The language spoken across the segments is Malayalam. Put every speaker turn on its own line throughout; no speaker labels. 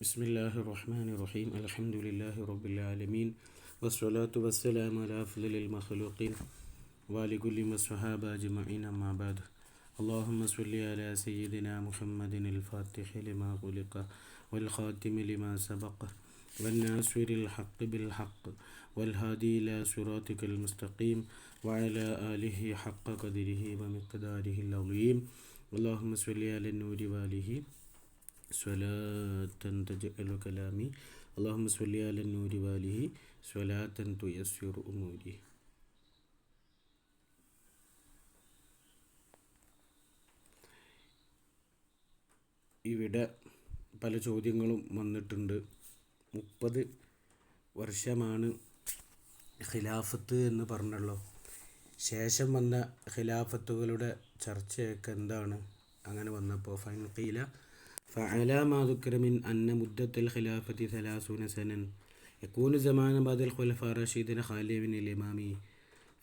ബിസ്മില്ലാഹി റഹ്മാനി റഹീം അൽഹംദുലില്ലാഹി റബ്ബിൽ ആലമീൻ വസ്സലാത്തു വസ്സലാമു അലാ അഫ്ളലിൽ മഖ്ലൂഖീൻ വലികുല്ലി വസ്സഹാബ അജ്മഈൻ അമ്മാ ബഅദ്. അല്ലാഹുമ്മ സ്വല്ലി അലാ സയ്യിദിനാ മുഹമ്മദിനിൽ ഫാത്തിഹി ലിമാ ഖുലിഖ വൽ ഖാതിമി ലിമാ സബഖ വന്നാസിറിൽ ഹഖ് ബിൽ ഹഖ് വൽ ഹാദി ഇലാ സിറാത്തിക്കൽ മുസ്തഖീം വഅലാ ആലിഹി ഹഖ്ക ഖദ്രിഹി വമിഖ്ദാരിഹിൽ അളീം. അല്ലാഹുമ്മ സ്വല്ലി അലൻ നൂരി വാലിഹി സ്വലാത്തൻ തജ്അലു കലാമി അല്ലാഹുമ്മ സ്വല്ലി അലൻ നൂരി വാലിഹി സ്വലാത്തൻ തുയസ്സിറു ഉമൂരി. ഇവിടെ പല ചോദ്യങ്ങളും വന്നിട്ടുണ്ട്. 30 വർഷമാണ് ഖിലാഫത്ത് എന്ന് പറഞ്ഞല്ലോ. ശേഷം വന്ന ഖിലാഫത്തുകളുടെ ചർച്ചയൊക്കെ എന്താണ്? അങ്ങനെ വന്നപ്പോൾ ഫൈൻ ഖീല فعلى ما ذكر من أن مدة الخلافة 30 سنة يكون زمانا بعد الخلفاء الراشدين خاليا من الإمام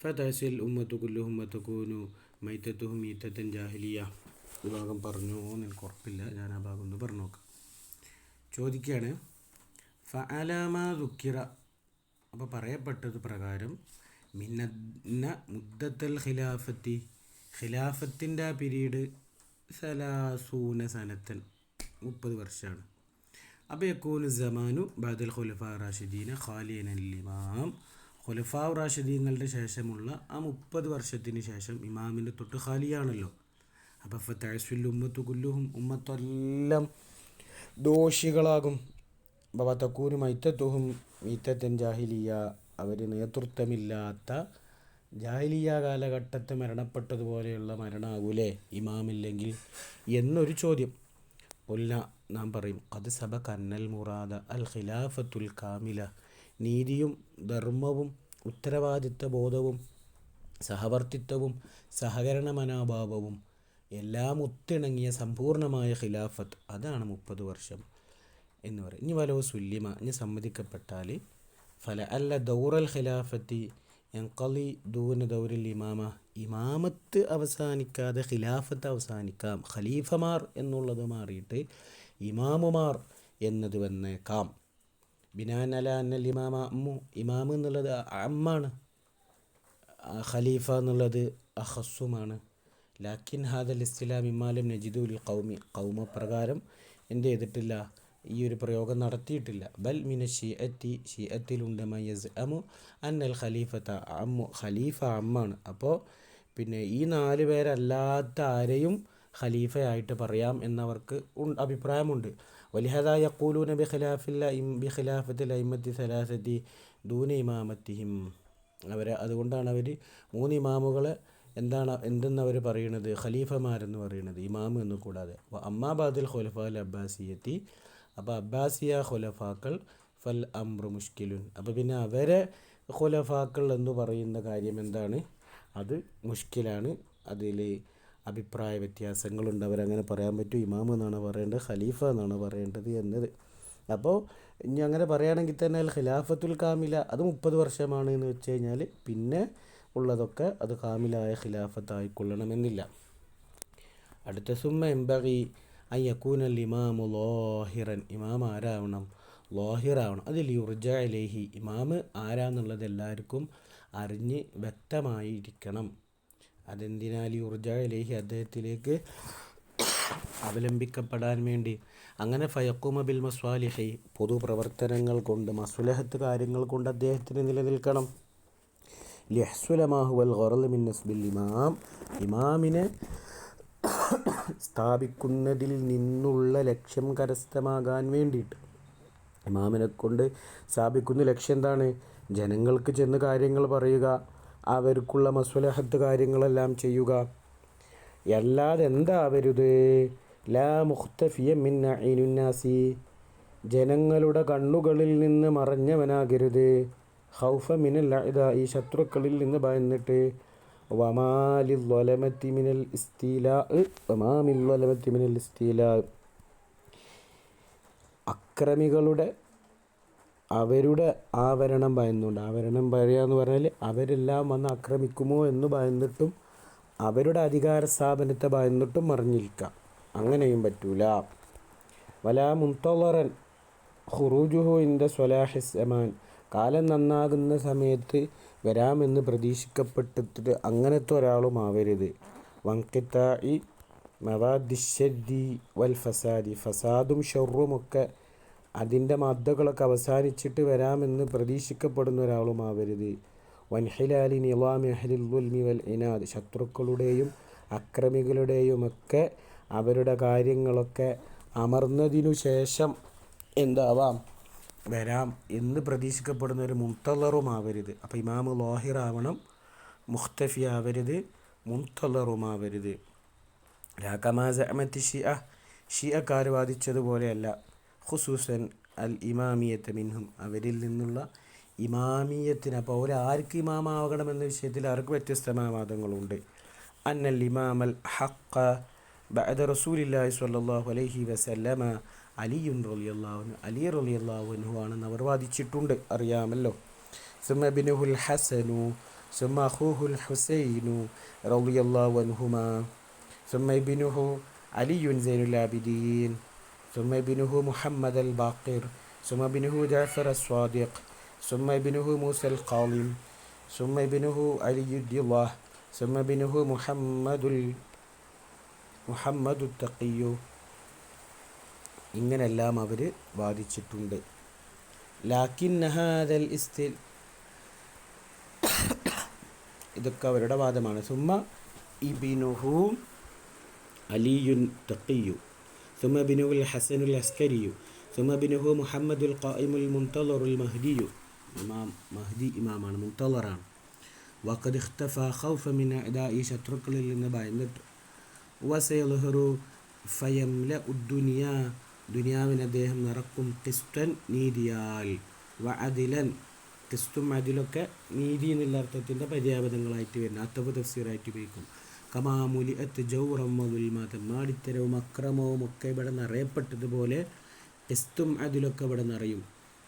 فتعسي الأمة كلهم وتكون ميتتهم ميتة جاهلية. ഈ ഭാഗം പറഞ്ഞു എനിക്ക് ഉറപ്പില്ല, ഞാൻ ആ ഭാഗം ഒന്ന് പറഞ്ഞു നോക്കാം. ചോദിക്കുകയാണ് ഫഅലാമ ദുക്കിറ, അപ്പോൾ പറയപ്പെട്ടത് പ്രകാരം മിന്ന മുദ്ദത്തൽ ഖിലാഫത്തി, ഖിലാഫത്തിൻ്റെ ആ പീരീഡ് 30 സനത്തൻ 30 വർഷമാണ്. അപ്പോൾ യക്കൂനു സമാനു ബഅദൽ ഖുലഫാ റാഷിദീന ഖാലിയൻ അൽ ഇമാം, ഖുലഫാ റാഷിദീങ്ങളുടെ ശേഷമുള്ള ആ 30 വർഷത്തിന് ശേഷം ഇമാമിൻ്റെ തൊട്ട് ഖാലിയാണല്ലോ. അപ്പോൾ ഫതഅസ്വിൽ ഉമ്മത്തു കുല്ലുഹും, ഉമ്മത്തെല്ലാം ദോഷികളാകും. ബവതകൂനു മൈത്തത്തുഹും മീത്തത്തൻ ജാഹിലിയ, അവർ നേതൃത്വമില്ലാത്ത ജാഹിലിയ കാലഘട്ടത്തെ മരണപ്പെട്ടതുപോലെയുള്ള മരണമാകൂലേ ഇമാമില്ലെങ്കിൽ എന്നൊരു ചോദ്യം. കൊല്ല നാം പറയും അത് സബക അന്നൽ മുറാദ അൽ ഖിലാഫത്തുൽ കാമില, നീതിയും ധർമ്മവും ഉത്തരവാദിത്വ ബോധവും സഹവർത്തിത്വവും സഹകരണ മനോഭാവവും എല്ലാം ഒത്തിണങ്ങിയ സമ്പൂർണമായ ഖിലാഫത്ത്, അതാണ് 30 വർഷം എന്ന് പറയും. ഇനി വലോ സുല്ലിമ, ഇനി സമ്മതിക്കപ്പെട്ടാൽ ഫല അല്ല ദൗറൽ ഖിലാഫത്തി യൻഖളി ദൂന ദൗരിൽ ഇമാമ, ഇമാമത്ത് അവസാനിക്കാതെ ഖിലാഫത്ത് അവസാനിക്കാം. ഖലീഫമാർ എന്നുള്ളത് മാറിയിട്ട് ഇമാമുമാർ എന്നത് വന്നേക്കാം. ബിനാൻ അല അന്നൽ ഇമാമ അമ്മു, ഇമാം എന്നുള്ളത് അമ്മാണ്, ഖലീഫ എന്നുള്ളത് അഖസ്സുമാണ്. ലാക്കിൻ ഹാദൽ ഇസ്തിലാം ഇമാലം നജിദുൽ ഖൗമി, ഖൗമപ്രകാരം എന്ത് ചെയ്തിട്ടില്ല, ഈ ഒരു പ്രയോഗം നടത്തിയിട്ടില്ല. ബൽ മിന ഷിഅത്തി, ഷിഅത്തിലുണ്ട് മയസ് അമു അന്നൽ ഖലീഫത്ത അമ്മു, ഖലീഫ അമ്മാണ്. അപ്പോൾ പിന്നെ ഈ 4 പേരല്ലാത്ത ആരെയും ഖലീഫയായിട്ട് പറയാം എന്നവർക്ക് അഭിപ്രായമുണ്ട്. വലിഹദാ യഖൂലൂന ബിഖിലാഫത്തിൽ അയിമ്മത്തി സലാസത്തി ദൂന ഇമാമത്തിഹിം, അതുകൊണ്ടാണ് അവർ 3 ഇമാമുകളെ എന്തെന്നവർ പറയുന്നത്, ഖലീഫമാരെന്ന് പറയുന്നത്, ഇമാം എന്ന് കൂടാതെ. അമ്മാ ബാദിൽ ഖുലഫാ അൽ അബ്ബാസിയത്തി, അപ്പോൾ അബ്ബാസിയ ഖുലഫാക്കൾ ഫൽ അംറു മുഷ്കിലുൻ, അപ്പോൾ പിന്നെ അവരെ ഖുലഫാക്കൾ എന്ന് പറയുന്ന കാര്യം എന്താണ്, അത് മുഷ്കിലാണ്. അതിൽ അഭിപ്രായ വ്യത്യാസങ്ങളുണ്ട്. അവരങ്ങനെ പറയാൻ പറ്റും, ഇമാം എന്നാണ് പറയേണ്ടത് ഖലീഫ എന്നാണ് പറയേണ്ടത് എന്നത്. അപ്പോൾ ഇനി അങ്ങനെ പറയുകയാണെങ്കിൽ തന്നെ അൽ ഖിലാഫത്തുൽ കാമില അത് 30 വർഷമാണ് എന്ന് വെച്ച് കഴിഞ്ഞാൽ പിന്നെ ഉള്ളതൊക്കെ അത് കാമിലായ ഖിലാഫത്തായിക്കൊള്ളണമെന്നില്ല. അടുത്ത സുമ്മ എംബഗി അൻ യകൂനൽ ഇമാമു ലാഹിറൻ, ഇമാം ആരാവണം, ലാഹിറാവണം. അതിൽ യുർജ ഇലൈഹി, ഇമാം ആരാന്നുള്ളത് എല്ലാവർക്കും അറിഞ്ഞ് വ്യക്തമായിരിക്കണം. അതെന്തിനാൽ യുർജ ഇലൈഹി, അദ്ദേഹത്തിലേക്ക് അവലംബിക്കപ്പെടാൻ വേണ്ടി. അങ്ങനെ ഫയഖൂമ ബിൽ മസ്വാലിഹി, പൊതുപ്രവർത്തനങ്ങൾ കൊണ്ട് മസ്ലഹത്ത് കാര്യങ്ങൾ കൊണ്ട് അദ്ദേഹത്തിന് നിലനിൽക്കണം. ലിഹ്സുല മാ ഹുവൽ ഗറദ് മിൻ നസ്ബിൽ ഇമാം, ഇമാമിനെ സ്ഥാപിക്കുന്നതിൽ നിന്നുള്ള ലക്ഷ്യം കരസ്ഥമാകാൻ വേണ്ടിയിട്ട്. ഇമാമിനെ കൊണ്ട് സ്ഥാപിക്കുന്ന ലക്ഷ്യം എന്താണ്? ജനങ്ങൾക്ക് ചെന്ന് കാര്യങ്ങൾ പറയുക, അവർക്കുള്ള മസ്ലഹത്ത് കാര്യങ്ങളെല്ലാം ചെയ്യുക. അല്ലാതെ എന്താവരുത്, ലാ മുഖ്തഫിയ മിൻ അഇനുന്നാസി, ജനങ്ങളുടെ കണ്ണുകളിൽ നിന്ന് മറഞ്ഞവനാകരുത്. ഖൗഫ മിനൽ അഇദാ, ഈ ശത്രുക്കളിൽ നിന്ന് ഭയന്നിട്ട്. വമാലിൽ ളലമത്തി മിനൽ ഇസ്തിലാ, വമാമിൽ ളലമത്തി മിനൽ ഇസ്തിലാ, അക്രമികളുടെ അവരുടെ ആവരണം ഭയന്നുകൊണ്ട്, ആവരണം പറയുക എന്ന് പറഞ്ഞാൽ അവരെല്ലാം വന്ന് ആക്രമിക്കുമോ എന്ന് ഭയന്നിട്ടും അവരുടെ അധികാര സ്ഥാപനത്തെ ഭയന്നിട്ടും മറിഞ്ഞിരിക്കാം. അങ്ങനെയും പറ്റൂല. വലാ മുൻതളറൻ, ഖുറൂജുഹു ഇൻദ സ്വലാഹിസ് സമാൻ, കാലം നന്നാകുന്ന സമയത്ത് വരാമെന്ന് പ്രതീക്ഷിക്കപ്പെട്ടിട്ട് അങ്ങനത്തെ ഒരാളും ആവരുത്. വൻഖിതാഇ മവാദിശ്ശരി വൽ ഫസാദി, ഫസാദും ഷർറുമൊക്കെ അതിൻ്റെ മദ്ദകളൊക്കെ അവസാനിച്ചിട്ട് വരാമെന്ന് പ്രതീക്ഷിക്കപ്പെടുന്ന ഒരാളും ആവരുത്. വൻഹിലാലി നിളാമി അഹ്ലിൽ ദുൽമി വൽ ഇനാദ്, ശത്രുക്കളുടെയും അക്രമികളുടെയുമൊക്കെ അവരുടെ കാര്യങ്ങളൊക്കെ അമർന്നതിനു ശേഷം എന്താവാം വരാം എന്ന് പ്രതീക്ഷിക്കപ്പെടുന്ന ഒരു മുൻതളറുമാവരുത്. അപ്പോൾ ഇമാമ് ലാഹിറാവണം, മുഖ്തഫി ആവരുത്, മുൻതളറുമാവരുത്. രാകമാസഅമത്തി ഷിഅക്കാർ വാദിച്ചതുപോലെയല്ല. ഖുസൂസൻ അൽ ഇമാമിയത്ത് മിൻഹും, അവരിൽ നിന്നുള്ള ഇമാമിയത്തിന്. അപ്പോൾ ആർക്ക് ഇമാമാകണമെന്ന വിഷയത്തിൽ അവർക്ക് വ്യത്യസ്തമായ വാദങ്ങളുണ്ട്. അന്നൽ ഇമാമൽ ഹഖ ബഅദ റസൂലില്ലാഹി സ്വല്ലല്ലാഹു അലൈഹി വസല്ലമ അലിയുൻ റളിയല്ലാഹു അൻഹു, അലി റളിയല്ലാഹു അൻഹു ആണെന്ന് അവർ വാദിച്ചിട്ടുണ്ട്, അറിയാമല്ലോ. സുമ്മ ബിനുഹുൽ ഹസനു സുമ്മ അഖൂഹുൽ ഹുസൈനു റളിയല്ലാഹു അൻഹുമാ സുമ്മ ഇബ്നുഹു അലിയുൻ സൈനുൽ ആബിദീൻ സുമ്മ ഇബ്നുഹു മുഹമ്മദ് അൽ ബാഖിർ സുമ്മ ഇബ്നുഹു ജഅഫർ അസ്വാദിഖ് സുമ്മ ഇബ്നുഹു മൂസൽ ഖാളിം സുമ്മ ഇബ്നുഹു അലിയുദ്ദില്ലാഹ് സുമ്മ ഇബ്നുഹു മുഹമ്മദു തഖിയ്യു. ഇങ്ങനെല്ലാം അവർ വാദിച്ചിട്ടുണ്ട്. ലാക്കിൻ ഹാദൽ ഇതൊക്കെ അവരുടെ വാദമാണ്. സുമ്മ ഇബ്നുഹു അലിയുൻ തഖിയ്യു സുമ്മ ഇബ്നുൽ ഹസനുൽ അസ്കരിയു സുമ്മ ഇബ്നുഹു മുഹമ്മദുൽ ഖായിമുൽ മുൻതളറുൽ മഹ്ദിയു. ഇമാം മഹ്ദി ഇമാമാണ്, മുൻതളറാണ്. വഖദ് ഇഖ്തഫ ഖൗഫ മിൻ അഅദാഇ, ശത്രുക്കളിൽ നിന്ന് ഭയന്നിട്ട്. വസയൽഹറു ഫയംലഉ ദുനിയ, ദുനിയാവിന് അദ്ദേഹം നിറക്കും. ഖിസ്തൻ, നീതിയാൽ. വഅദിലൻ, ഖിസ്തും അദിലൊക്കെ നീതി എന്നുള്ള അർത്ഥത്തിൻ്റെ പര്യാപദങ്ങളായിട്ട് വരുന്ന അത്തബ് തഫ്സീറായിട്ട് ഉപയോഗിക്കും. കമാമുലിഅത്ത് ജൗറം വദുൽമ, തെമ്മാടിത്തരവും അക്രമവും ഒക്കെ ഇവിടെ നിറയപ്പെട്ടതുപോലെ ഖിസ്തും അദിലൊക്കെ ഇവിടെ നിറയും.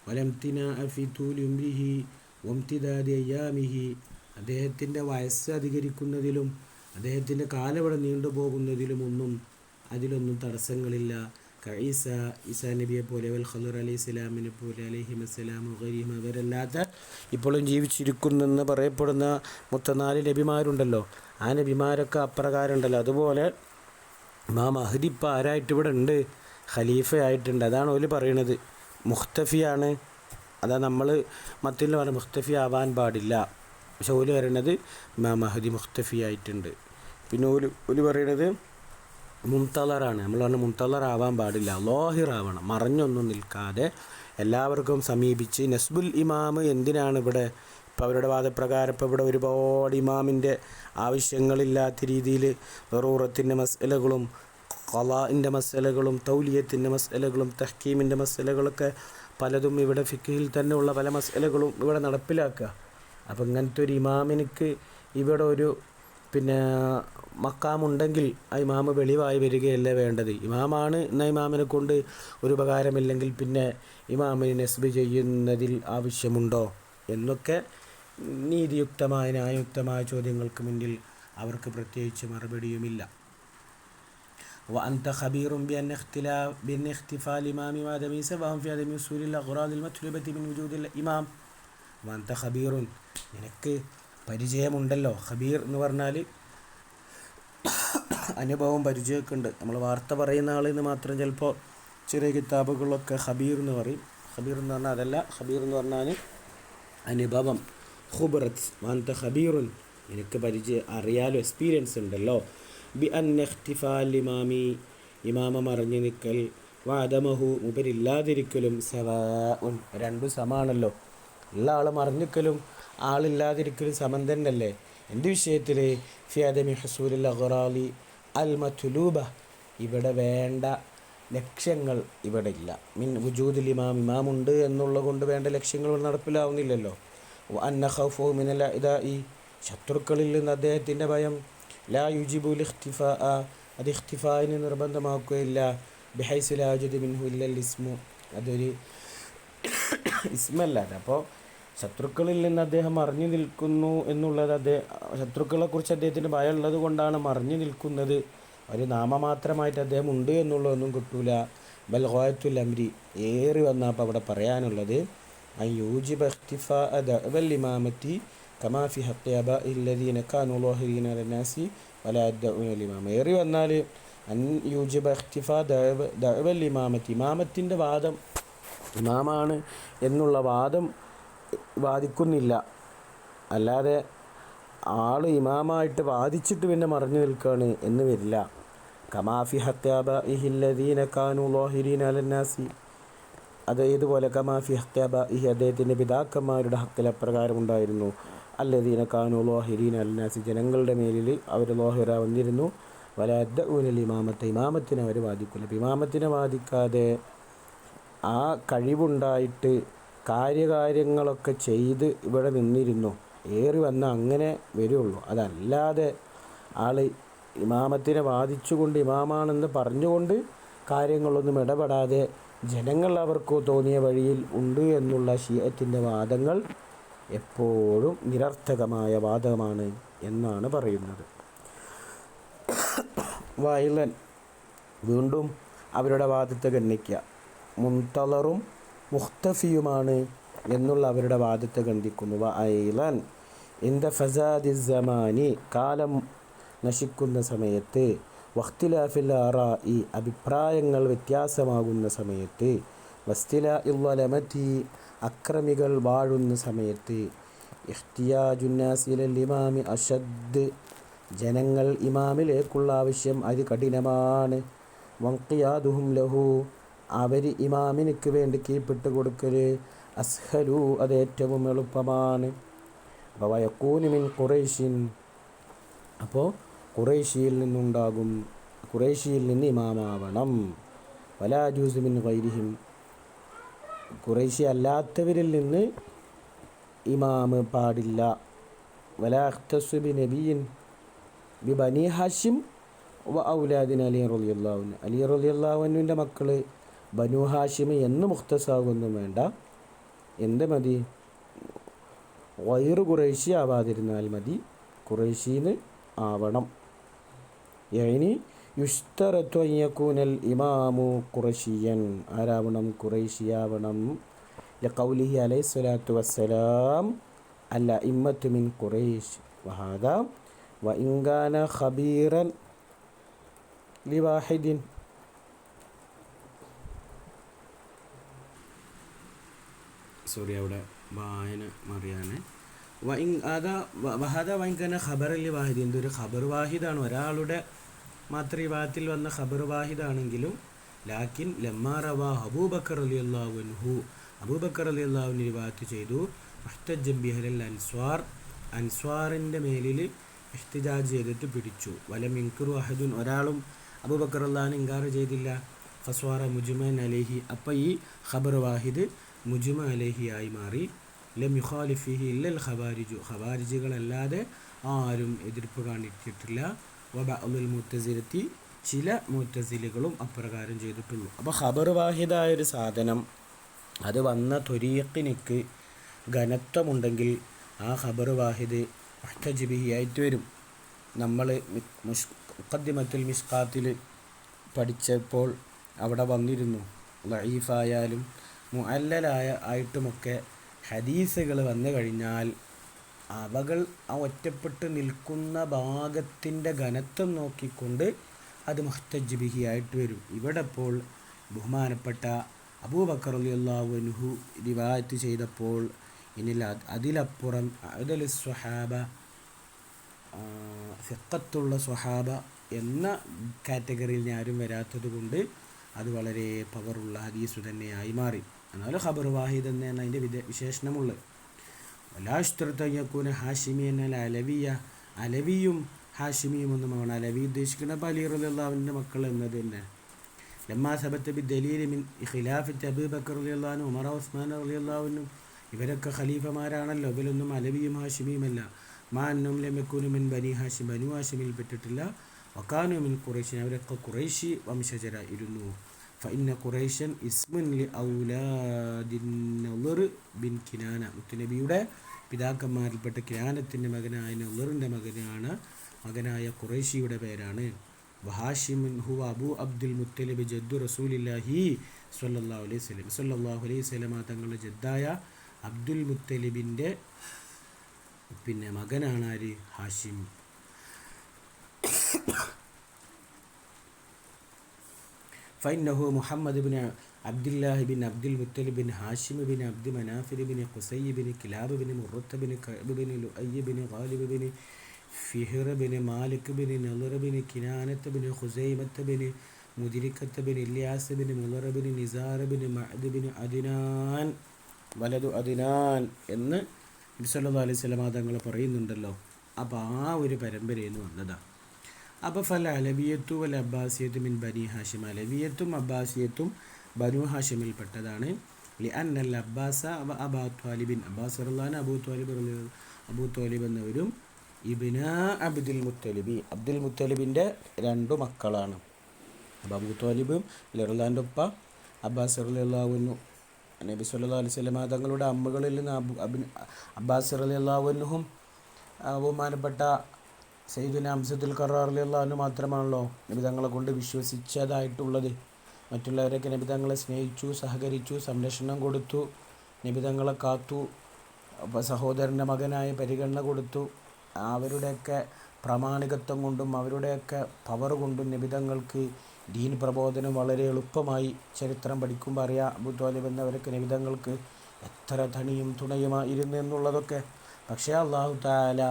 വലംതിനാഅ ഫി തൂലി ഉംരിഹി വംതിദാദി അയ്യാമിഹി, അദ്ദേഹത്തിൻ്റെ വയസ്സ് അധികരിക്കുന്നതിലും അദ്ദേഹത്തിൻ്റെ കാലം ഇവിടെ നീണ്ടുപോകുന്നതിലുമൊന്നും അതിലൊന്നും തടസ്സങ്ങളില്ല. ഈസാ നബിയെ പോലെ വൽ ഖദർ അലൈഹി സ്വലാമിനെ പോലെ അലൈഹിമസ്സലാം ഗൈരിഹിം, അവരല്ലാത്ത ഇപ്പോഴും ജീവിച്ചിരിക്കുന്നെന്ന് പറയപ്പെടുന്ന 34 നബിമാരുണ്ടല്ലോ, ആ നബിമാരൊക്കെ അപ്രകാരം ഉണ്ടല്ലോ. അതുപോലെ ഇമാം മഹ്ദി ഇപ്പോൾ ആരായിട്ട് ഇവിടെ ഉണ്ട്? ഖലീഫയായിട്ടുണ്ട്. അതാണ് ഓല് പറയണത്. മുഖ്തഫിയാണ്. അതാ നമ്മൾ മറ്റുള്ള പറഞ്ഞ മുഖ്തഫി ആവാൻ പാടില്ല. പക്ഷെ ഓല് പറയണത് ഇമാം മഹ്ദി മുഖ്തഫിയായിട്ടുണ്ട്. പിന്നെ ഓല് പറയണത് മുൻതളറാണ്. നമ്മൾ പറഞ്ഞ മുൻതളറാവാൻ പാടില്ല, ലാഹിറാവണം, മറഞ്ഞൊന്നും നിൽക്കാതെ എല്ലാവർക്കും സമീപിച്ച്. നസ്ബുൽ ഇമാമ് എന്തിനാണ് ഇവിടെ? ഇപ്പോൾ അവരുടെ വാദപ്രകാരം ഇപ്പോൾ ഇവിടെ ഒരുപാട് ഇമാമിൻ്റെ ആവശ്യങ്ങളില്ലാത്ത രീതിയിൽ ദറൂറത്തിൻ്റെ മസ്അലകളും ഖളാഇൻ്റെ മസ്അലകളും തൗലിയത്തിൻ്റെ മസ്അലകളും തഹ്കീമിൻ്റെ മസ്അലകളൊക്കെ പലതും ഇവിടെ ഫിഖ്ഹിൽ തന്നെ ഉള്ള പല മസ്അലകളും ഇവിടെ നടപ്പിലാക്കുക. അപ്പം ഇങ്ങനത്തെ ഒരു ഇമാമിനിക്ക് ഇവിടെ ഒരു മക്കാമുണ്ടെങ്കിൽ ആ ഇമാമ് വെളിവായി വരികയല്ല വേണ്ടത്. ഇമാമാണ് എന്ന ഇമാമിനെ കൊണ്ട് ഒരു ഉപകാരമില്ലെങ്കിൽ പിന്നെ ഇമാമിനെ നസ്ബ് ചെയ്യുന്നതിൽ ആവശ്യമുണ്ടോ എന്നൊക്കെ നീതിയുക്തമായ ന്യായയുക്തമായ ചോദ്യങ്ങൾക്ക് മുന്നിൽ അവർക്ക് പ്രത്യേകിച്ച് മറുപടിയുമില്ല. وأنت خبير بأن اختفاء الإمام وعدم سواء في عدم وصول الأغراض المطلوبة من وجود الإمام. وأنت خبير, നിനക്ക് പരിചയമുണ്ടല്ലോ. ഖബീർ എന്ന് പറഞ്ഞാൽ അനുഭവം, പരിചയമൊക്കെ ഉണ്ട്. നമ്മൾ വാർത്ത പറയുന്ന ആളിന് മാത്രം ചിലപ്പോൾ ചെറിയ കിതാബുകളൊക്കെ ഖബീർ എന്ന് പറയും. ഖബീർ എന്ന് പറഞ്ഞാൽ അതല്ല. ഖബീർ എന്ന് പറഞ്ഞാൽ അനുഭവം, ഖുബ്റത്ത്. വഅൻത ഖബീറുൻ, നിനക്ക് പരിചയം, അറിയാലോ, എക്സ്പീരിയൻസ് ഉണ്ടല്ലോ. ബി അന്ന ഇഖ്തിഫാൽ ഇമാമി, ഇമാമ മറഞ്ഞു നിൽക്കൽ, വഅദമഹു, മുബരില്ലാതിരിക്കലും, സവാഉൻ, രണ്ടും സമാണല്ലോ. ഉള്ള ആൾ മറഞ്ഞിക്കലും ആളില്ലാതിരിക്കലും സമം തന്നെയല്ലേ. എന്ത് വിഷയത്തിൽ? ഫി അദമി ഹുസൂലിൽ അഗ്റാളി അൽ മത്ലൂബ, ഇവിടെ വേണ്ട ലക്ഷ്യങ്ങൾ ഇവിടെ ഇല്ല. മിൻ വുജൂദിൽ ഇമാം, ഇമാമുണ്ട് എന്നുള്ളത് കൊണ്ട് വേണ്ട ലക്ഷ്യങ്ങൾ നടപ്പിലാവുന്നില്ലല്ലോ. അന്ന ഖൗഫുഹു മിനൽ അഅദാഇ, ശത്രുക്കളിൽ നിന്ന് അദ്ദേഹത്തിൻ്റെ ഭയം, ലാ യുജിബുൽ ഇഖ്തിഫാ, അത് ഇഖ്തിഫായിന് നിർബന്ധമാക്കുകയില്ല. ബിഹൈസു ലാ യജുദു മിൻഹു ഇല്ലൽ ഇസ്മു, അതൊരു ഇസ്മല്ലാതെ. അപ്പോൾ ശത്രുക്കളിൽ നിന്ന് അദ്ദേഹം മറിഞ്ഞു നിൽക്കുന്നു എന്നുള്ളത് ശത്രുക്കളെക്കുറിച്ച് അദ്ദേഹത്തിന് ഭയമുള്ളത് കൊണ്ടാണ് മറിഞ്ഞു നിൽക്കുന്നത്. ഒരു നാമമാത്രമായിട്ട് അദ്ദേഹം ഉണ്ട് എന്നുള്ളതൊന്നും കിട്ടൂല. ബൽ ഗായത്തുൽ അംരി ഏറി വന്നപ്പോൾ അവിടെ പറയാനുള്ളത് അൻ യൂജിബ ഇഖ്തിഫാ ദഅവൽ ഇമാമത്തി കമാ ഫി ഹഖ്ഖി അബാഇ അല്ലദീന കാനൂ ളാഹിരീന അലന്നാസി വലാ യദ്ദഊന ഇമാമ. ഏറി വന്നാൽ അൻ യൂജിബ ഇഖ്തിഫാ ദഅവൽ ഇമാമത്തി, ഇമാമത്തിൻ്റെ വാദം, ഇമാമാണ് എന്നുള്ള വാദം വാദിക്കുന്നില്ല. അല്ലാതെ ആൾ ഇമാമായിട്ട് വാദിച്ചിട്ട് പിന്നെ മറഞ്ഞു നിൽക്കുകയാണ് എന്ന് വരില്ല. കമാഫി ഹഖ്ഖി അബാഇഹി അല്ലദീന കാനൂ ളാഹിരീന അലന്നാസി, അത് ഏതുപോലെ കമാഫി ഹഖ്ഖി അബാഇഹി, അദ്ദേഹത്തിൻ്റെ പിതാക്കന്മാരുടെ ഹക്കിൽ അപ്രകാരം ഉണ്ടായിരുന്നു. അല്ലദീന കാനൂ ളാഹിരീന അലന്നാസി, ജനങ്ങളുടെ മേലിൽ അവർ ളാഹിറ വന്നിരുന്നു. വലാ യദ്ദഊനൽ ഇമാമത്തെ, ഇമാമത്തിനെ അവർ വാദിക്കില്ല. ഇമാമത്തിനെ വാദിക്കാതെ ആ കഴിവുണ്ടായിട്ട് കാര്യങ്ങളൊക്കെ ചെയ്ത് ഇവിടെ നിന്നിരുന്നു. ഏറി വന്ന അങ്ങനെ വരുള്ളൂ. അതല്ലാതെ ആൾ ഇമാമത്തിനെ വാദിച്ചുകൊണ്ട് ഇമാമാണെന്ന് പറഞ്ഞുകൊണ്ട് കാര്യങ്ങളൊന്നും ഇടപെടാതെ ജനങ്ങൾ അവർക്ക് തോന്നിയ വഴിയിൽ ഉണ്ട് എന്നുള്ള ശിയത്തിൻ്റെ വാദങ്ങൾ എപ്പോഴും നിരർത്ഥകമായ വാദമാണ് എന്നാണ് പറയുന്നത്. വൈലൻ, വീണ്ടും അവരുടെ വാദത്തെ ഗണ്ണിക്കുക. മുൻതളറും മുഖ്തഫിയുമാണ് എന്നുള്ള അവരുടെ വാദത്തെ ഗണ്ണിക്കുന്നു. വൈലൻ ഇന്ദ ഫസാദി സമാനി, കാലം നശിക്കുന്ന സമയത്ത്, വഖ്തിലാഫിൽ ആറാഇ, അഭിപ്രായങ്ങൾ വ്യത്യാസമാകുന്ന സമയത്ത്, വസ്തിലാഇൽ വലമതി, അക്രമികൾ വാഴുന്ന സമയത്ത്, ഇഖ്തിയാജുന്നാസി ഇലൽ ഇമാമി അഷദ്, ജനങ്ങൾ ഇമാമിലേക്കുള്ള ആവശ്യം അതികഠിനമാണ്. വൻഖിയാദുഹും ലഹു, അവർ ഇമാമിനിക്ക് വേണ്ടി കീഴ്പ്പെട്ട് കൊടുക്കൽ, അസ്ഹലു, അത് ഏറ്റവും എളുപ്പമാണ്. അപ്പോൾ വയക്കൂനു മിൻ ഖുറൈശിൻ, അപ്പോൾ ഖുറൈശിയിൽ നിന്നുണ്ടാകും, ഖുറൈശിയിൽ നിന്ന് ഇമാമാവണം. വലാ യജൂസു മിൻ ഗൈരിഹിം, ഖുറൈശി അല്ലാത്തവരിൽ നിന്ന് ഇമാമ് പാടില്ല. വലാ യഖ്തസ്സു ബി നബിയിൻ ബി ബനി ഹാഷിം വ ഔലാദിൻ അലി റളിയല്ലാഹു അൻഹു, അലി റളിയല്ലാഹു അൻഹുവിൻ്റെ മക്കൾ ബനു ഹാഷിം എന്ന് മുഖ്തസാകൊന്നും വേണ്ട. എന്ത് മതി? ഗൈറു ഖുറൈശി ആവാതിരുന്നാൽ മതി, ഖുറൈശീന്ന് ആവണം. യഅനി യുഷ്തറത്തു അൻ യകൂനൽ ഇമാമു ഖുറൈശിയൻ, ആരാവണം? ഖുറൈശിയാവണം. ലഖൗലിഹി അലൈഹി സ്വലാത്തു വസ്സലാം അൽ അഇമ്മത്തു മിൻ ഖുറൈശ് വഹാദാ വഇൻ കാന ഖബീറൻ ലിവാഹിദിൻ. സോറി, അവിടെ വായന മറിയാണ്. വഹദ വൈങ്കന ഖബർ അലി വാഹിദ്, എന്തൊരു ഖബർ വാഹിദാണ്, ഒരാളുടെ മാത്രം ഈ വാഹത്തിൽ വന്ന ഖബർ വാഹിദാണെങ്കിലും, ലാക്കിൻ ലമ്മാ റവാ അബൂബക്കർ റളിയല്ലാഹു അൻഹു, അബൂബക്കർ റളിയല്ലാഹു അൻഹു റിവായത്ത് ചെയ്തു. മുഹ്തജ്ജൻ ബിഹൽ അൻസ്വാർ, അൻസ്വാറിൻ്റെ മേലിൽ ഇഹ്തിജാജ് ചെയ്തിട്ട് പിടിച്ചു. വലം ഇൻകുറു അഹദുൻ, ഒരാളും അബൂബക്കർ റളിയല്ലാഹു ഇൻകാർ ചെയ്തില്ല. ഫസ്വാറ മുജ്മൻ അലൈഹി, അപ്പോൾ ഈ ഖബർ വാഹിദ് മുജ്മ അലൈഹിയായി മാറി. ലം യുഖാലിഫിഹി ഇല്ലൽ ഖവാരിജു, ഖവാരിജുകളല്ലാതെ ആരും എതിർപ്പ് കാണിച്ചിട്ടില്ല. വബഅദുൽ മുഅ്തസിലത്തി, ചില മുഅ്തസിലികളും അപ്രകാരം ചെയ്തിട്ടുള്ളൂ. അപ്പോൾ ഖബർ വാഹിദായൊരു സാധനം അത് വന്ന ത്വരീഖിനിക്ക് ഘനത്വമുണ്ടെങ്കിൽ ആ ഖബർ വാഹിദ് മുഹ്തജ് ബിഹി ആയിട്ട് വരും. നമ്മൾ മുഖദ്ദിമത്തുൽ മിസ്കാത്തിൽ പഠിച്ചപ്പോൾ അവിടെ വന്നിരുന്നു, ലഈഫായാലും മുഅല്ലലായ ആയിട്ടുമൊക്കെ ഹദീസുകൾ വന്നു കഴിഞ്ഞാൽ അവകൾ ആ ഒറ്റപ്പെട്ട് നിൽക്കുന്ന ഭാഗത്തിൻ്റെ ഘനത്വം നോക്കിക്കൊണ്ട് അത് മുഹ്തജ് ബിഹി ആയിട്ട് വരും. ഇവിടെ ഇപ്പോൾ ബഹുമാനപ്പെട്ട അബൂബക്കർ റളിയല്ലാഹു അൻഹു റിവായത്ത് ചെയ്തപ്പോൾ ഇനി അതിലപ്പുറം അദൽ സ്വഹാബ, ഫിഖത്തുള്ള സ്വഹാബ എന്ന കാറ്റഗറിയിൽ ആരും വരാത്തത് കൊണ്ട് അത് വളരെ പവറുള്ള ഹദീസ് തന്നെയായി മാറി. എന്നാലും ഖബർ വാഹിദ് എന്നാണ് അതിൻ്റെ വിശേഷണമുള്ളത്. വലാഷ്തർത്തയ്യക്കൂന ഹാഷിമി എന്നാൽ അലവിയ, അലവിയും ഹാഷിമിയും ഒന്നും ആണ്. അലവി ഉദ്ദേശിക്കുന്ന അലി റളിയല്ലാഹു അൻഹുവിൻ്റെ മക്കൾ എന്നത് തന്നെ. ലമ്മാ സബത്ത ബി ദലീൽ മിൻ ഖിലാഫത്തി അബൂബക്കർ റളിയല്ലാഹു അൻഹു ഉമർ ഉസ്മാൻ റളിയല്ലാഹു അൻഹു, ഇവരൊക്കെ ഖലീഫമാരാണല്ലോ, ഇവരൊന്നും അലവിയും ഹാഷിമിയുമല്ല. മാ അന്നും ലം യകൂനു മിൻ ബനി ഹാഷിം, ബനു ഹാഷിമിൽ പെട്ടിട്ടില്ല. വകാനു മിൻ ഖുറൈശിൻ, അവരൊക്കെ ഖുറൈശി വംശജരായിരുന്നു. ഫഇന്ന ഖുറൈശൻ ഇസ്മുൻ ലി ഔലാദിൻ നളർ ബിൻ കിനാന, മുത്തുനബിയുടെ പിതാക്കന്മാരിൽപ്പെട്ട കിനാനത്തിൻ്റെ മകനായ നളറിൻ്റെ മകനായ ഖുറൈശിയുടെ പേരാണ്. വഹാഷിമുൻ ഹുവ അബൂ അബ്ദുൽ മുത്തലിബ് ജദ്ദു റസൂലില്ലാഹി സ്വല്ലല്ലാഹു അലൈഹി വസല്ലം. സ്വല്ലല്ലാഹു അലൈഹി വസല്ലമ തങ്ങളുടെ ജദ്ദായ അബ്ദുൽ മുത്തലിബിൻ്റെ മകനാണ് ആര്? ഹാഷിം. ഫൈന്നഹു മുഹമ്മദ് ബിൻ അബ്ദുല്ലാഹി ബിൻ അബ്ദുൽ മുത്തലിബ് ബിൻ ഹാഷിം ബിൻ അബ്ദ് മനാഫിർ ബിൻ ഖുസൈ ബിൻ കിലാബ് ബിൻ മുറത്ത് ബിൻ കഅബ് ബിൻ ലുഅയ് ബിൻ ഗാലിബ് ബിൻ ഫിഹ്ർ ബിൻ മാലിക് ബിൻ നളർ ബിൻ കിനാനത്ത് ബിൻ ഖുസൈമത്ത് ബിൻ മുദ്രിക്കത്ത് ബിൻ ഇല്യാസ് ബിൻ മുളർ ബിൻ നിസാർ ബിൻ മഅദ് ബിൻ അദ്നാൻ വലതു അദ്നാൻ എന്ന് നബി സല്ലല്ലാഹു അലൈഹി വസല്ലം തങ്ങൾ പറയുന്നുണ്ടല്ലോ. അപ്പോൾ ആ ഒരു പരമ്പരയിൽ നിന്ന് വന്നതാണ്. അപ്പോൾ ഫൽ അലവിയത്തു വൽ അബ്ബാസിയത്തു മിൻ ബനി ഹാഷിം. അലവിയത്തും അബ്ബാസിയത്തും ബനു ഹാഷിമിൽപ്പെട്ടതാണ്. ലിഅന്നൽ അബ്ബാസ വ അബൂ ത്വാലിബിൻ, അബ്ബാസ് റളിയല്ലാഹു അബൂ ത്വാലിബ് എന്നവരും ഇബ്ന അബ്ദുൽ മുത്തലിബി, അബ്ദുൽ മുത്തലിബിൻ്റെ രണ്ടു മക്കളാണ്. അപ്പോൾ അബൂ ത്വാലിബ് റളിയല്ലാഹുവിൻ്റെ ഉപ്പ അബ്ബാസ് റളിയല്ലാഹു അൻഹു. നബി സല്ലല്ലാഹു അലൈഹി വസല്ലം തങ്ങളുടെ അമ്മകളിൽ നിന്ന് അബ്ബാസ് റളിയല്ലാഹു അൻഹും ബഹുമാനപ്പെട്ട സയ്യിദുന ഹംസത്തുൽ ഖറാർ റളിയല്ലാഹു അൻഹു മാത്രമാണല്ലോ നബി തങ്ങളെ കൊണ്ട് വിശ്വസിച്ചതായിട്ടുള്ളത്. മറ്റുള്ളവരൊക്കെ നബി തങ്ങളെ സ്നേഹിച്ചു, സഹകരിച്ചു, സംരക്ഷണം കൊടുത്തു, നബി തങ്ങളെ കാത്തു, സഹോദരൻ്റെ മകനായ പരിഗണന കൊടുത്തു. അവരുടെയൊക്കെ പ്രാമാണികത്വം കൊണ്ടും അവരുടെയൊക്കെ പവർ കൊണ്ടും നബി തങ്ങൾക്ക് ദീൻ പ്രബോധനം വളരെ എളുപ്പമായി. ചരിത്രം പഠിക്കുമ്പോൾ അറിയാം അബൂ ത്വാലിബ് എന്നവരൊക്കെ നബി തങ്ങൾക്ക് എത്ര തണിയും തുണയുമായിരുന്നു എന്നുള്ളതൊക്കെ. പക്ഷേ അല്ലാഹു തആല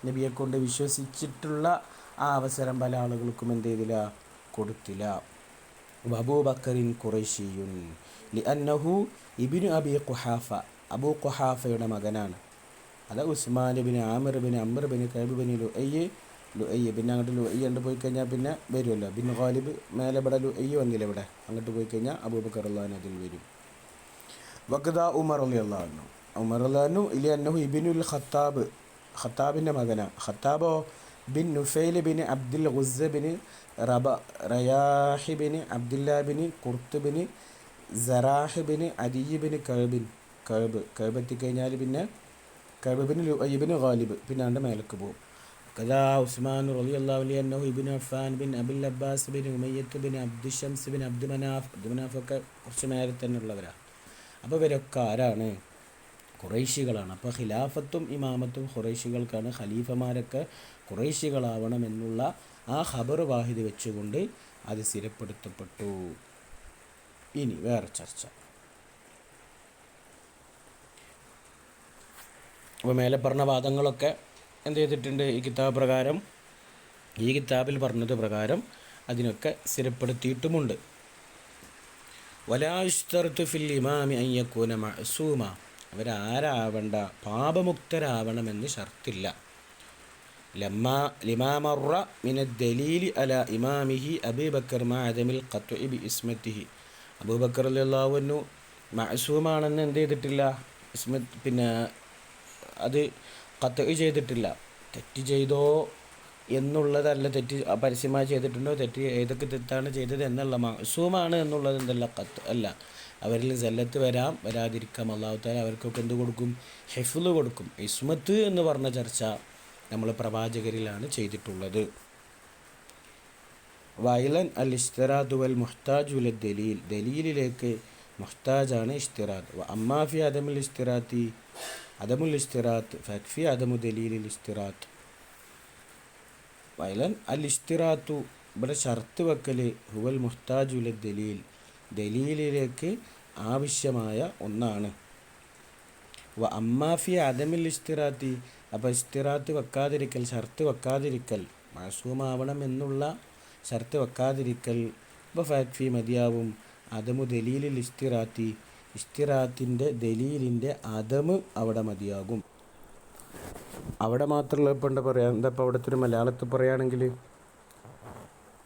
നബിയെക്കൊണ്ട് വിശ്വസിച്ചിട്ടുള്ള ആ അവസരം പല ആളുകൾക്കും എന്ത് ചെയ്തില്ല, കൊടുത്തില്ല. അബൂബക്കറിൻ ഖുറൈശിയുൻ ലിഅന്നഹു ഇബ്നു അബി ഖുഹാഫ, അബൂ ഖുഹാഫയുടെ മകനാണ്. അത് ഉസ്മാൻ ബിൻ ആമിർ ബിൻ അംർ ബിൻ കഅബ് ബിൻ ലുഅയ് പിന്നെ അങ്ങോട്ട് ലുഅയ് കണ്ട് പോയി കഴിഞ്ഞാൽ പിന്നെ വരുമല്ലോ ബിൻ ഗാലിബ്. മേലെ ഇവിടെ ലുഅയ് വന്നില്ല, ഇവിടെ അങ്ങോട്ട് പോയി കഴിഞ്ഞാൽ അബൂബക്കർ റളിയല്ലാഹു അൻഹു അതിൽ വരും. വഖദ ഉമർ റളിയല്ലാഹു അൻഹു, ഉമർ റളിയല്ലാഹു അൻഹു ഇലഅന്നഹു ഇബ്നുൽ ഖത്താബ്, ഖത്താബിൻ്റെ മകനാണ്. ഖത്താബോ ബിൻ നുഫൈൽ ബിൻ അബ്ദുൽ ഗുസ്സ ബിൻ റയാഹി ബിൻ അബ്ദുല്ലാ ബിൻ ഖുർത്ത് ബിൻ സറാഹ് ബിൻ അദി ബിൻ കഅബ് എത്തിക്കഴിഞ്ഞാൽ പിന്നെ കഅബ് ബിൻ ലുഅയ് ബിൻ ഗാലിബ് പിന്നാണ്ട് മേലേക്ക് പോകും. കദാ ഉസ്മാൻ റളിയല്ലാഹു അൻഹു ഇബ്നു അഫ്ഫാൻ ബിൻ അബുൽ അബ്ബാസ് ബിൻ ഉമയ്യത്ത് ബിൻ അബ്ദു ഷംസ് ബിൻ അബ്ദു മനാഫൊക്കെ കുറച്ച് മേലെ തന്നെ ഉള്ളവരാണ്. അപ്പോൾ ഇവരൊക്കെ ആരാണ്? ഖുറൈശികളാണ്. അപ്പോൾ ഖിലാഫത്തും ഇമാമത്തും ഖുറൈശികൾക്കാണ്. ഖലീഫമാരൊക്കെ ഖുറൈശികളാവണമെന്നുള്ള ആ ഖബർ വാഹിദ് വെച്ചുകൊണ്ട് അത് സ്ഥിരപ്പെടുത്തപ്പെട്ടു. ഇനി വേറെ ചർച്ച. അപ്പോൾ മേലെ പറഞ്ഞ വാദങ്ങളൊക്കെ എന്ത് ചെയ്തിട്ടുണ്ട്? ഈ കിതാബ് പ്രകാരം, ഈ കിതാബിൽ പറഞ്ഞത് പ്രകാരം അതിനൊക്കെ സ്ഥിരപ്പെടുത്തിയിട്ടുമുണ്ട്. വലാ യുശ്തറതു ഫിൽ ഇമാമി അൻ യകൂന മഅസൂമ, അവരാരാവണ്ട പാപമുക്തരാവണമെന്ന് ഷർത്തില്ല. ലിമാ മറ മിനദ് ദലീലി അലാ ഇമാമിഹി അബൂബക്കർ മഅ അദമിൽ ഖത്ഇ ബി ഇസ്മത്തിഹി, അബൂബക്കർ റളിയല്ലാഹു അൻഹു മഅസൂമാണെന്ന് എന്ത് ചെയ്തിട്ടില്ല? അത് ഖത്ഇ ചെയ്തിട്ടില്ല. തെറ്റ് ചെയ്തോ എന്നുള്ളതല്ല, തെറ്റ് പരസ്യമായി ചെയ്തിട്ടുണ്ടോ, തെറ്റ് ഏതൊക്കെ തെറ്റാണ് ചെയ്തത് എന്നുള്ള മഅസൂമാണ് എന്നുള്ളത് എന്തല്ല, ഖത്ത് അല്ല. അവരിൽ സല്ലത്ത് വരാം, വരാതിരിക്കാം. അല്ലാഹു തആല അവർക്കൊക്കെ എന്ത് കൊടുക്കും? ഹിഫ്ള് കൊടുക്കും. ഇസ്മത്ത് എന്ന് പറഞ്ഞ ചർച്ച നമ്മൾ പ്രവാചകരിലാണ് ചെയ്തിട്ടുള്ളത്. വൈലൻ അൽ ഇസ്തിറാദ് വൽ മുഹ്താജ് ഉൽ ദലീൽ, ദലീലിലേക്ക് മുഹ്താജാണ് ഇസ്തിറാദ്. അമ്മാഫി അദമുൽ ഇസ്തിറാത്ത് ഫക്ഫി അദമു ദലീലിൽ ഇസ്തിറാത്ത്. വൈലൻ അൽ ഇസ്തിറാത്തു, ഇവിടെ ഷർത്ത് വെക്കൽ, ഹുവൽ മുഹ്താജ് ഉൽ ദലീൽ, ദലീലിലേക്ക് ആവശ്യമായ ഒന്നാണ്. അമ്മാഫി അദമിൽ ഇസ്തിറാത്തി, അപ്പോൾ ഇസ്തിറാത്ത് വെക്കാതിരിക്കൽ, ഷർത്ത് വെക്കാതിരിക്കൽ, മഅസൂമാവണം എന്നുള്ള ഷർത്ത് വെക്കാതിരിക്കൽ ഫാക്ഫി മതിയാവും. അദമു ദലീലിൽ ഇസ്തിറാത്തി, ഇസ്തിറാത്തിൻ്റെ ദലീലിൻ്റെ അദമ് അവിടെ മതിയാകും. അവിടെ മാത്രമല്ല ഇപ്പം എന്താ പറയുക, എന്താ ഇപ്പോൾ അവിടുത്തെ ഒരു മലയാളത്തിൽ പറയുകയാണെങ്കിൽ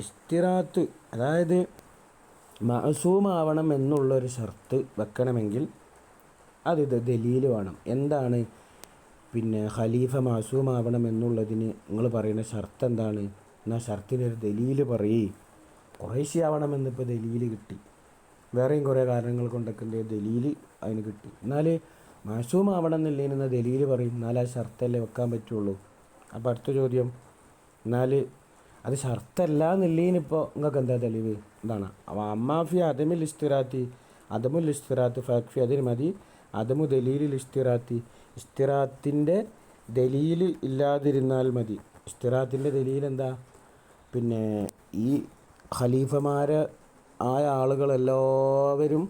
ഇസ്തിറാത്ത്, അതായത് മഅസൂമാവണം എന്നുള്ളൊരു ഷർത്ത് വെക്കണമെങ്കിൽ അത് ദലീൽ വേണം. എന്താണ് ഖലീഫ മഅസൂമാവണം എന്നുള്ളതിന് നിങ്ങൾ പറയുന്ന ഷർത്ത് എന്താണ്? എന്നാൽ ഷർത്തിനൊരു ദലീൽ പറയേ. ഖുറൈശി ആവണമെന്നിപ്പോൾ ദലീൽ കിട്ടി, വേറെയും കുറേ കാരണങ്ങൾ കൊണ്ടൊക്കെ ദലീൽ അതിന് കിട്ടി. എന്നാൽ മഅസൂമാവണം എന്നില്ലേനെന്ന ദലീൽ പറയും, എന്നാൽ ആ ഷർത്തല്ലേ വെക്കാൻ പറ്റുള്ളൂ. അപ്പോൾ അടുത്ത ചോദ്യം, എന്നാൽ അത് ഷർത്തല്ല എന്നുള്ളതിനിപ്പോൾ നിങ്ങൾക്ക് എന്താ തെളിവ് എന്താണ് അപ്പോൾ അമ്മാഫി അദമുൽ ഇസ്തിറാത്തി അദമുൽ ഇസ്തിറാത്ത് ഫാക്ഫി അതിന് മതി അദമു ദലീലിൽ ഇസ്തിറാത്തി ഇസ്തിറാത്തിൻ്റെ ദലീൽ ഇല്ലാതിരുന്നാൽ മതി. ഇസ്തിറാത്തിൻ്റെ ദലീൽ എന്താ? പിന്നെ ഈ ഖലീഫമാരെ ആയ ആളുകളെല്ലാവരും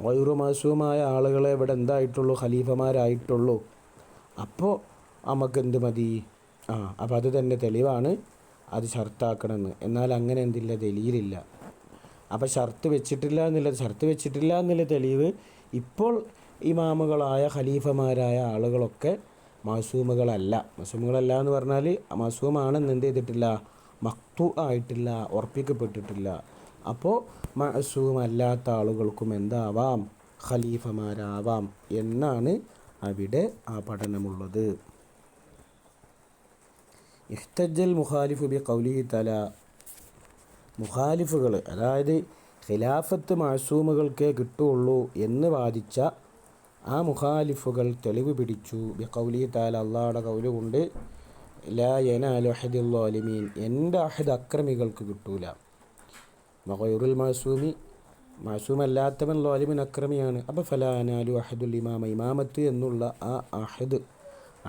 ഗൈറു മഅ്സൂമായ ആളുകളെ ഇവിടെ എന്തായിട്ടുള്ളൂ? ഖലീഫമാരായിട്ടുള്ളൂ. അപ്പോൾ നമുക്കെന്ത് മതി? അപ്പോൾ അത് തന്നെ തെളിവാണ് അത് ഷർത്താക്കണമെന്ന്. എന്നാൽ അങ്ങനെ എന്തില്ല? ദലീലില്ല. അപ്പോൾ ഷർത്ത് വെച്ചിട്ടില്ല എന്നുള്ള തെളിവ് ഇപ്പോൾ ഇമാമുകളായ ഖലീഫമാരായ ആളുകളൊക്കെ മഅ്സൂമുകളല്ല എന്ന് പറഞ്ഞാൽ മഅ്സൂമാണെന്ന് എന്ത് ചെയ്തിട്ടില്ല? മഖ്തു ആയിട്ടില്ല, ഉറപ്പിക്കപ്പെട്ടിട്ടില്ല. അപ്പോൾ മഅ്സൂമല്ലാത്ത ആളുകൾക്കും എന്താവാം? ഖലീഫമാരാവാം എന്നാണ് അവിടെ ആ പഠനമുള്ളത്. ഇഹ്തജ്ജൽ മുഖാലിഫു ബി ഖൗലിഹി തആല, മുഖാലിഫുകൾ അതായത് ഖിലാഫത്ത് മഅ്സൂമുകൾക്കേ കിട്ടുള്ളൂ എന്ന് വാദിച്ച ആ മുഖാലിഫുകൾ തെളിവ് പിടിച്ചു ബി ഖൗലിഹി തആല, അള്ളാഹുടെ കൗല് കൊണ്ട്, ലാ യനാലു അഹദിൽ ളാലിമീൻ, എൻ്റെ അഹദ് അക്രമികൾക്ക് കിട്ടൂല. ഗൈറുൽ മഅ്സൂമി, മഅ്സൂമല്ലാത്തവൻ ളാലിമിൻ അക്രമിയാണ്. അപ്പോൾ ഫലാ യനാലു അഹദുൽ ഇമാമ, ഇമാമത്ത് എന്നുള്ള ആ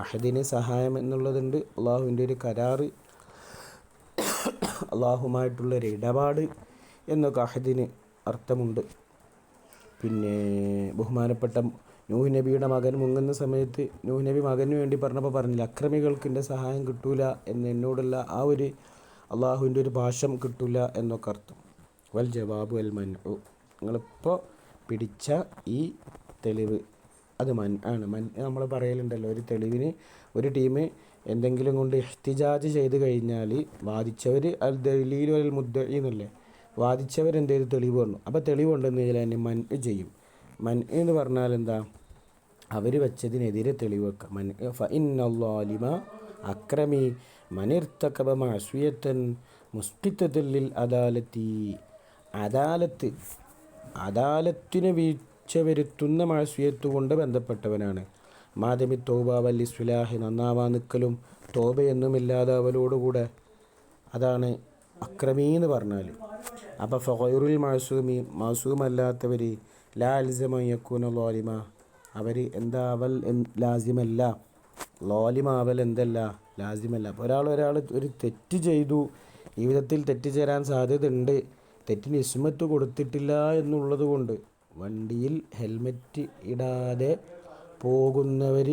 അഹദിന് സഹായം എന്നുള്ളതുണ്ട്. അള്ളാഹുവിൻ്റെ ഒരു കരാറ്, അള്ളാഹുമായിട്ടുള്ളൊരു ഇടപാട് എന്നൊക്കെ അഹദിന് അർത്ഥമുണ്ട്. പിന്നെ ബഹുമാനപ്പെട്ട നൂഹ് നബിയുടെ മകൻ മുങ്ങുന്ന സമയത്ത് നൂഹ് നബി മകന് വേണ്ടി പറഞ്ഞപ്പോൾ പറഞ്ഞില്ല, അക്രമികൾക്ക് എൻ്റെ സഹായം കിട്ടൂല എന്ന്, എന്നോടുള്ള ആ ഒരു അള്ളാഹുവിൻ്റെ ഒരു ഭാഷം കിട്ടൂല എന്നൊക്കെ അർത്ഥം. വൽ ജവാബു അൽ മൻഉ, നിങ്ങളിപ്പോൾ പിടിച്ച ഈ തെളിവ് അത് ആണ്. നമ്മൾ പറയലുണ്ടല്ലോ, ഒരു തെളിവിന് ഒരു ടീം എന്തെങ്കിലും കൊണ്ട് ഇഹ്തിജാജ് ചെയ്ത് കഴിഞ്ഞാൽ വാദിച്ചവർ അൽ ദലീലു അൽ മുദ്ദഈ എന്നല്ലേ, വാദിച്ചവരെന്ത് ചെയ്ത് തെളിവ് പറഞ്ഞു. അപ്പോൾ തെളിവുണ്ടെന്ന് കഴിഞ്ഞാൽ തന്നെ മൻഉ ചെയ്യും. മൻഉ എന്ന് പറഞ്ഞാൽ എന്താ? അവർ വെച്ചതിനെതിരെ തെളിവ് വെക്കുക. ഫഇന്നല്ലാലിമ, അക്രമി, മനിർത്തകബ മഅസിയത്തൻ മുസ്ഖിത്തത്തുൽ ലിൽ അദാലത്തി, അദാലത്തിന് വീഴ്ച വരുത്തുന്ന മഅസിയത്ത് കൊണ്ട് ബന്ധപ്പെട്ടവനാണ്. മാദമി തൗബ വൽ ഇസ്ലാഹി, നന്നാവാൻ നിൽക്കലും തോബയൊന്നുമില്ലാതെ അവലോടുകൂടെ, അതാണ് അക്രമി എന്ന് പറഞ്ഞാൽ. അപ്പോൾ ഫഗൈറുൽ മഅസൂമി, മഅസൂമല്ലാത്തവർ, ലാ അൽസമ യകൂന ളാലിമ, അവർ എന്താ അവൽ ലാസിമല്ല, ളാലിമാവൽ എന്തല്ല? ലാസിമല്ല. അപ്പോൾ ഒരാൾ ഒരു തെറ്റ് ചെയ്തു, ഈ വിധത്തിൽ തെറ്റ് ചേരാൻ സാധ്യതയുണ്ട്, തെറ്റിന് ഇസ്മത്ത് കൊടുത്തിട്ടില്ല എന്നുള്ളത് കൊണ്ട് വണ്ടിയിൽ ഹെൽമെറ്റ് ഇടാതെ പോകുന്നവർ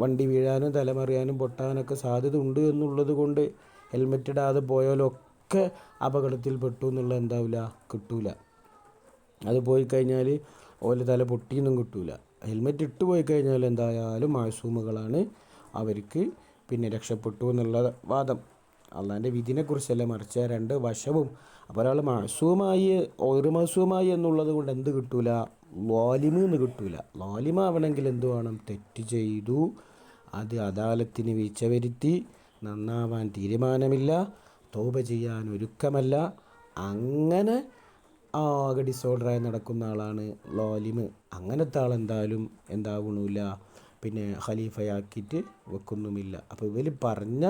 വണ്ടി വീഴാനും തലമറിയാനും പൊട്ടാനൊക്കെ സാധ്യത ഉണ്ട് എന്നുള്ളത് കൊണ്ട് ഹെൽമെറ്റ് ഇടാതെ പോയാലൊക്കെ അപകടത്തിൽ പെട്ടു എന്നുള്ളത് എന്താവില്ല? കിട്ടൂല. അത് പോയി കഴിഞ്ഞാൽ ഓല തല പൊട്ടിയൊന്നും കിട്ടൂല. ഹെൽമെറ്റ് ഇട്ട് പോയി കഴിഞ്ഞാൽ എന്തായാലും മഅ്സൂമുകളാണ്, അവർക്ക് പിന്നെ രക്ഷപ്പെട്ടു എന്നുള്ള വാദം. അള്ളാൻ്റെ വിധിനെക്കുറിച്ചല്ല, മറിച്ച് രണ്ട് വശവും. അപ്പോൾ ഒരാൾ മഅ്സൂമായി ഒരു മഅ്സൂമായി എന്നുള്ളത് കൊണ്ട് എന്ത് കിട്ടൂല? ളാലിമ് എന്ന് കിട്ടൂല. ളാലിമാവണമെങ്കിൽ എന്ത് വേണം? തെറ്റ് ചെയ്തു, അത് അദാലത്തിന് വീഴ്ച വരുത്തി, നന്നാവാൻ തീരുമാനമില്ല, തൗബ ചെയ്യാൻ ഒരുക്കമല്ല, അങ്ങനെ ആകെ ഡിസോർഡറായി നടക്കുന്ന ആളാണ് ളാലിമ്. അങ്ങനത്തെ ആളെന്തായാലും എന്താവണില്ല, പിന്നെ ഖലീഫയാക്കിയിട്ട് വെക്കുന്നുമില്ല. അപ്പോൾ ഇവർ പറഞ്ഞ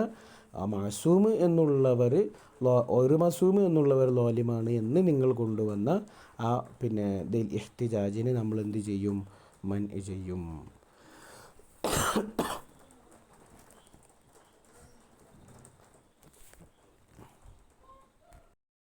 മഅ്സൂമ് എന്നുള്ളവർ, ഒരു മഅ്സൂമ് എന്നുള്ളവർ ളാലിമാണ് എന്ന് നിങ്ങൾ കൊണ്ടുവന്ന ആ പിന്നെ ഇഹ്തിജാജിന് നമ്മൾ എന്ത് ചെയ്യും? മൻഉ ചെയ്യും.